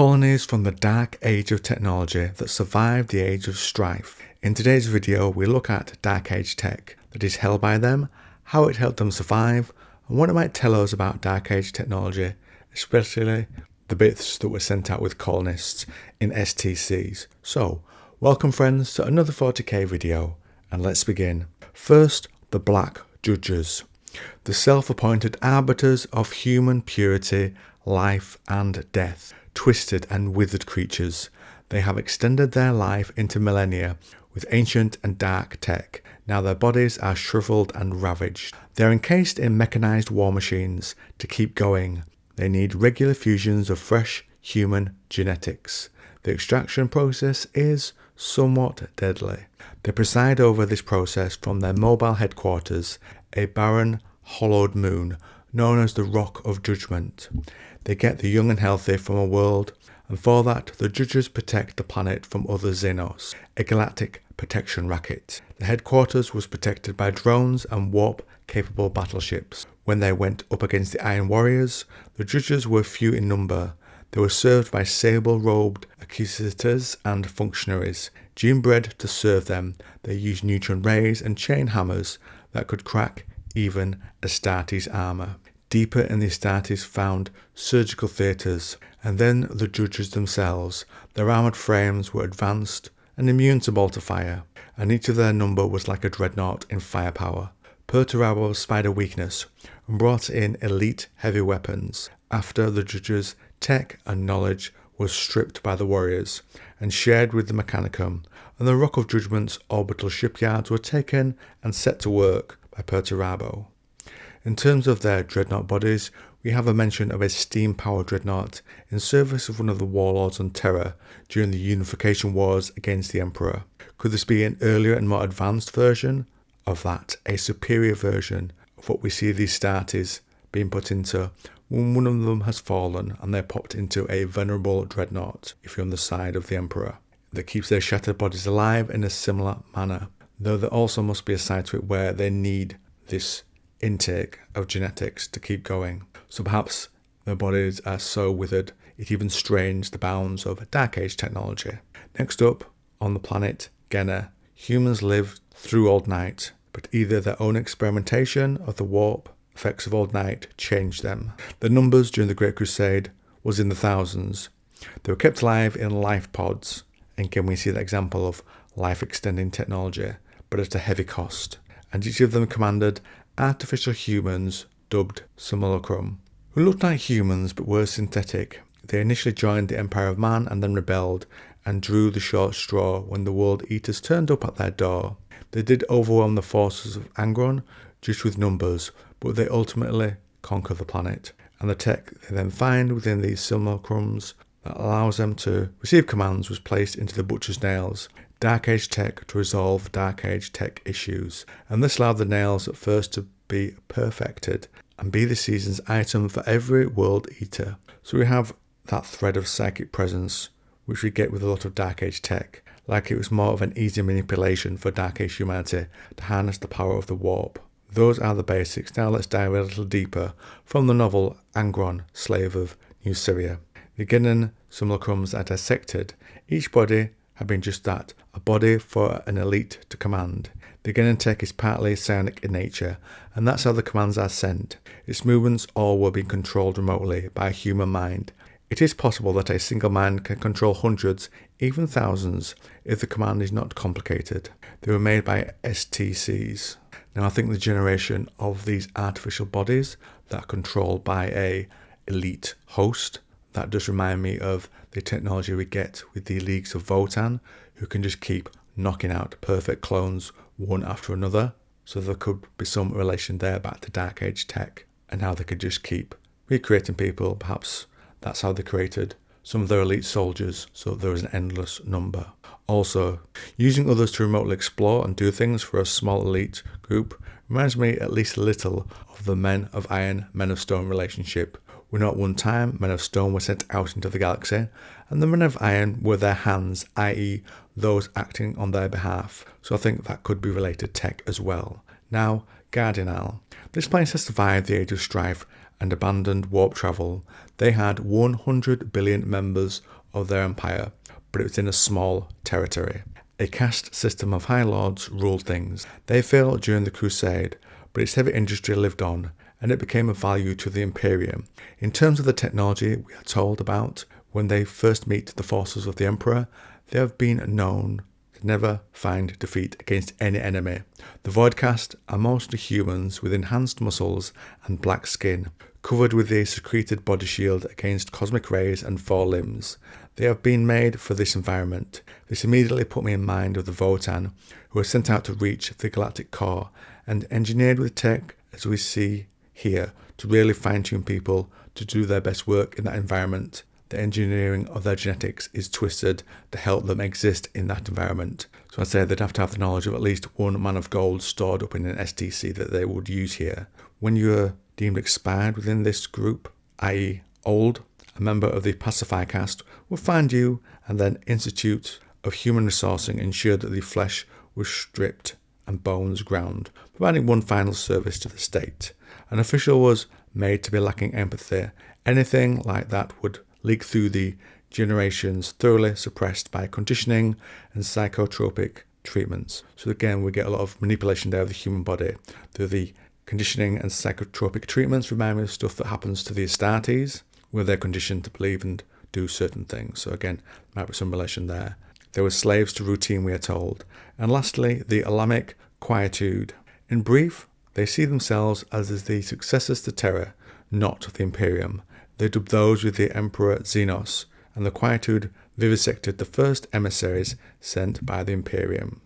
Colonies from the dark age of technology that survived the age of strife. In today's video, we look at dark age tech that is held by them, how it helped them survive, and what it might tell us about dark age technology, especially the bits that were sent out with colonists in STCs. So, welcome friends to another 40k video, and let's begin. First, the Black Judges, the self-appointed arbiters of human purity, life and death. Twisted and withered creatures, they have extended their life into millennia with ancient and dark tech. Now their bodies are shriveled and ravaged. They are encased in mechanized war machines to keep going. They need regular fusions of fresh human genetics. The extraction process is somewhat deadly. They preside over this process from their mobile headquarters, a barren, hollowed moon known as the Rock of Judgment. They get the young and healthy from a world, and for that the judges protect the planet from other Xenos, a galactic protection racket. The headquarters was protected by drones and warp-capable battleships. When they went up against the Iron Warriors, the judges were few in number. They were served by sable-robed acquisitors and functionaries. Gene-bred to serve them, they used neutron rays and chain hammers that could crack even Astartes' armour. Deeper in the Astartes found surgical theatres, and then the judges themselves. Their armoured frames were advanced and immune to bolter fire, and each of their number was like a dreadnought in firepower. Perturabo spied a weakness and brought in elite heavy weapons. After the judges, tech and knowledge was stripped by the warriors and shared with the Mechanicum, and the Rock of Judgment's orbital shipyards were taken and set to work by Perturabo. In terms of their dreadnought bodies, we have a mention of a steam-powered dreadnought in service of one of the warlords on Terra during the unification wars against the Emperor. Could this be an earlier and more advanced version of that, a superior version of what we see these Astartes being put into when one of them has fallen and they're popped into a venerable dreadnought, if you're on the side of the Emperor, that keeps their shattered bodies alive in a similar manner, though there also must be a side to it where they need this intake of genetics to keep going. So perhaps their bodies are so withered it even strains the bounds of dark age technology. Next up, on the planet Guenna, humans live through Old Night, but either their own experimentation of the warp effects of Old Night changed them. The numbers during the Great Crusade was in the thousands. They were kept alive in life pods, and again we see that example of life extending technology, but at a heavy cost. And each of them commanded artificial humans dubbed simulacrum, who looked like humans but were synthetic. They initially joined the Empire of Man and then rebelled and drew the short straw when the World Eaters turned up at their door. They did overwhelm the forces of Angron just with numbers, but they ultimately conquer the planet, and the tech they then find within these simulacrums that allows them to receive commands was placed into the Butcher's Nails, Dark Age tech to resolve Dark Age tech issues, and this allowed the nails at first to be perfected and be the season's item for every World Eater. So we have that thread of psychic presence which we get with a lot of Dark Age tech, like it was more of an easy manipulation for Dark Age humanity to harness the power of the warp. Those are the basics. Now let's dive a little deeper from the novel Angron, Slave of New Syria. The Guennan simulacrums are dissected. Each body had been just that, a body for an elite to command. The Guennan tech is partly psionic in nature, and that's how the commands are sent. Its movements all were being controlled remotely by a human mind. It is possible that a single mind can control hundreds, even thousands, if the command is not complicated. They were made by STCs. Now I think the generation of these artificial bodies that are controlled by a elite host, that does remind me of the technology we get with the Leagues of Votan, who can just keep knocking out perfect clones one after another. So there could be some relation there back to Dark Age tech and how they could just keep recreating people. Perhaps that's how they created some of their elite soldiers, so there is an endless number. Also, using others to remotely explore and do things for a small elite group reminds me at least a little of the Men of Iron, Men of Stone relationship, when at one time Men of Stone were sent out into the galaxy, and the Men of Iron were their hands, i.e. those acting on their behalf. So I think that could be related tech as well. Now, Guardianal. This place has survived the Age of Strife and abandoned warp travel. They had 100 billion members of their empire, but it was in a small territory. A caste system of high lords ruled things. They failed during the Crusade, but its heavy industry lived on, and it became of value to the Imperium. In terms of the technology we are told about when they first meet the forces of the Emperor, they have been known to never find defeat against any enemy. The voidcast are mostly humans with enhanced muscles and black skin, covered with a secreted body shield against cosmic rays and 4 limbs. They have been made for this environment. This immediately put me in mind of the Votan, who were sent out to reach the galactic core and engineered with tech as we see here to really fine-tune people to do their best work in that environment. The engineering of their genetics is twisted to help them exist in that environment. So I'd say they'd have to have the knowledge of at least 1 man of gold stored up in an STC that they would use here. When you're deemed expired within this group, i.e. old, a member of the Pacify caste will find you and then Institute of Human Resourcing ensured that the flesh was stripped and bones ground, providing one final service to the state. An official was made to be lacking empathy. Anything like that would leak through the generations, thoroughly suppressed by conditioning and psychotropic treatments. So again, we get a lot of manipulation there of the human body through the conditioning and psychotropic treatments. Remind me of stuff that happens to the Astartes, where they're conditioned to believe and do certain things. So again, might be some relation there. They were slaves to routine, we are told. And lastly, the Alamic quietude. In brief, they see themselves as the successors to Terra, not the Imperium. They dubbed those with the Emperor Xenos, and the quietude vivisected the first emissaries sent by the Imperium.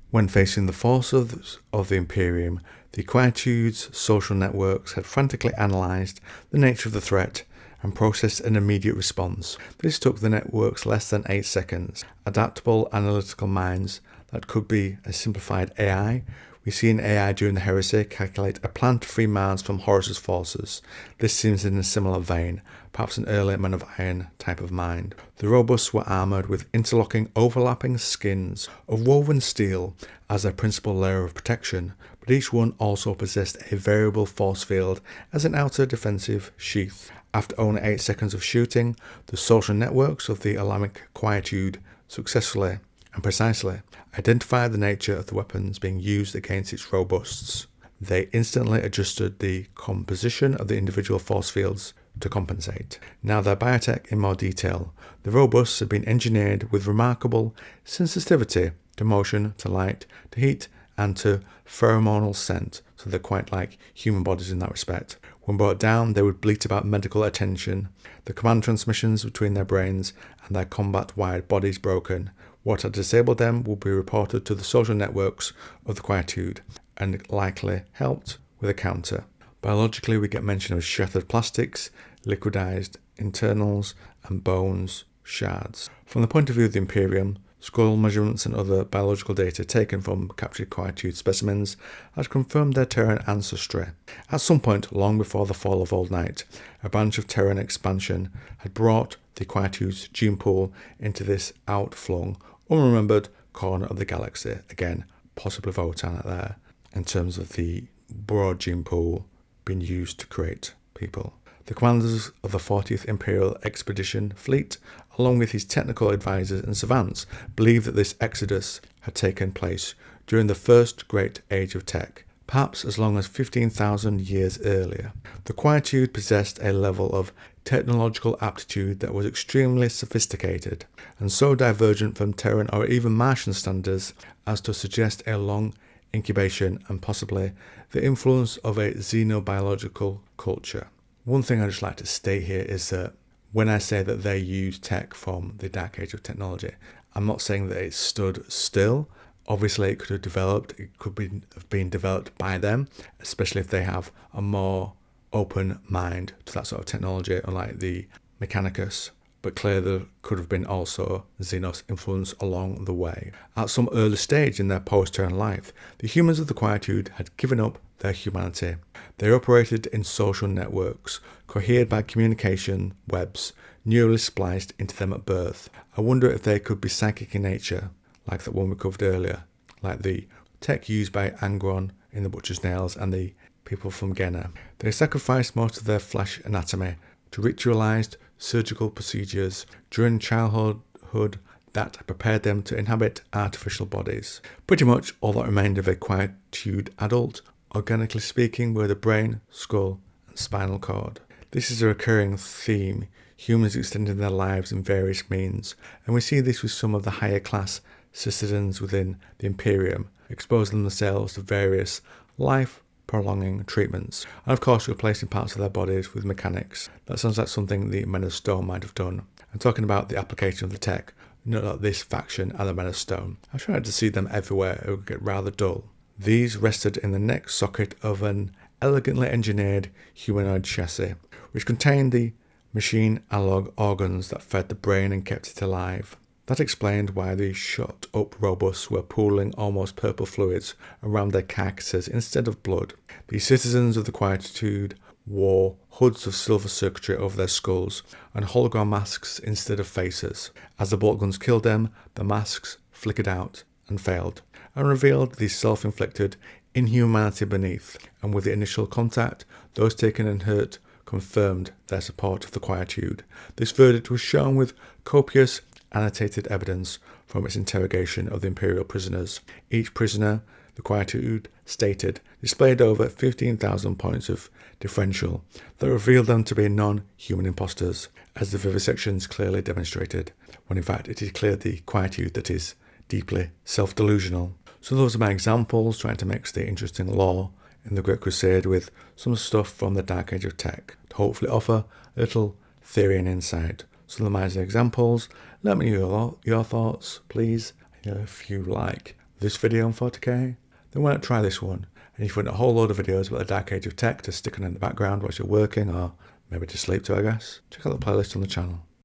When facing the forces of the Imperium, the quietude's social networks had frantically analysed the nature of the threat and processed an immediate response. This took the networks less than 8 seconds. Adaptable analytical minds that could be a simplified AI. We see an AI during the Heresy calculate a plan to free Mars from Horus's forces. This seems in a similar vein, perhaps an early Man of Iron type of mind. The robusts were armoured with interlocking, overlapping skins of woven steel as their principal layer of protection, but each one also possessed a variable force field as an outer defensive sheath. After only 8 seconds of shooting, the social networks of the Alamic quietude successfully and precisely identified the nature of the weapons being used against its robusts. They instantly adjusted the composition of the individual force fields to compensate. Now their biotech in more detail. The robusts have been engineered with remarkable sensitivity to motion, to light, to heat, and to pheromonal scent, so they're quite like human bodies in that respect. When brought down, they would bleat about medical attention, the command transmissions between their brains and their combat-wired bodies broken. What had disabled them will be reported to the social networks of the quietude and likely helped with a counter. Biologically, we get mention of shattered plastics, liquidized internals, and bones shards. From the point of view of the Imperium, skull measurements and other biological data taken from captured quietude specimens had confirmed their Terran ancestry. At some point, long before the fall of Old Night, a branch of Terran expansion had brought the quietude's gene pool into this outflung, unremembered corner of the galaxy. Again, possibly Votan there, in terms of the broad gene pool being used to create people. The commanders of the 40th Imperial Expedition Fleet, along with his technical advisors and savants, believed that this exodus had taken place during the first great age of tech, perhaps as long as 15,000 years earlier. The quietude possessed a level of technological aptitude that was extremely sophisticated, and so divergent from Terran or even Martian standards as to suggest a long incubation and possibly the influence of a xenobiological culture. One thing I'd just like to state here is that when I say that they use tech from the dark age of technology, I'm not saying that it stood still. Obviously, it could have developed, it could have been developed by them, especially if they have a more open mind to that sort of technology, unlike the Mechanicus. But clearly there could have been also Xenos influence along the way. At some early stage in their post-Terran life, the humans of the quietude had given up their humanity. They operated in social networks, cohered by communication webs, neurally spliced into them at birth. I wonder if they could be psychic in nature, like that one we covered earlier, like the tech used by Angron in The Butcher's Nails and the people from Guenna. They sacrificed most of their flesh anatomy to ritualized surgical procedures during childhood that prepared them to inhabit artificial bodies. Pretty much all that remained of a quietude adult, organically speaking, were the brain, skull, and spinal cord. This is a recurring theme, humans extending their lives in various means, and we see this with some of the higher class citizens within the Imperium, exposing themselves to various life-prolonging treatments, and of course replacing parts of their bodies with mechanics. That sounds like something the Men of Stone might have done. And talking about the application of the tech, note that this faction are the Men of Stone. I tried to see them everywhere, it would get rather dull. These rested in the neck socket of an elegantly engineered humanoid chassis, which contained the machine analog organs that fed the brain and kept it alive. That explained why the shot-up robots were pooling almost purple fluids around their carcasses instead of blood. The citizens of the Quietude wore hoods of silver circuitry over their skulls and hologram masks instead of faces. As the bolt guns killed them, the masks flickered out and failed, and revealed the self-inflicted inhumanity beneath, and with the initial contact, those taken and hurt confirmed their support of the Quietude. This verdict was shown with copious annotated evidence from its interrogation of the Imperial prisoners. Each prisoner, the Quietude stated, displayed over 15,000 points of differential that revealed them to be non-human imposters, as the vivisections clearly demonstrated, when in fact it is clear the Quietude that is deeply self-delusional. So those are my examples, trying to mix the interesting lore in the Great Crusade with some stuff from the Dark Age of Tech, to hopefully offer a little theory and insight. So those are my examples. Let me know your thoughts, please. If you like this video on 40k, then why not try this one? And if you want a whole load of videos about the Dark Age of Tech to stick on in the background whilst you're working, or maybe to sleep to, I guess, check out the playlist on the channel.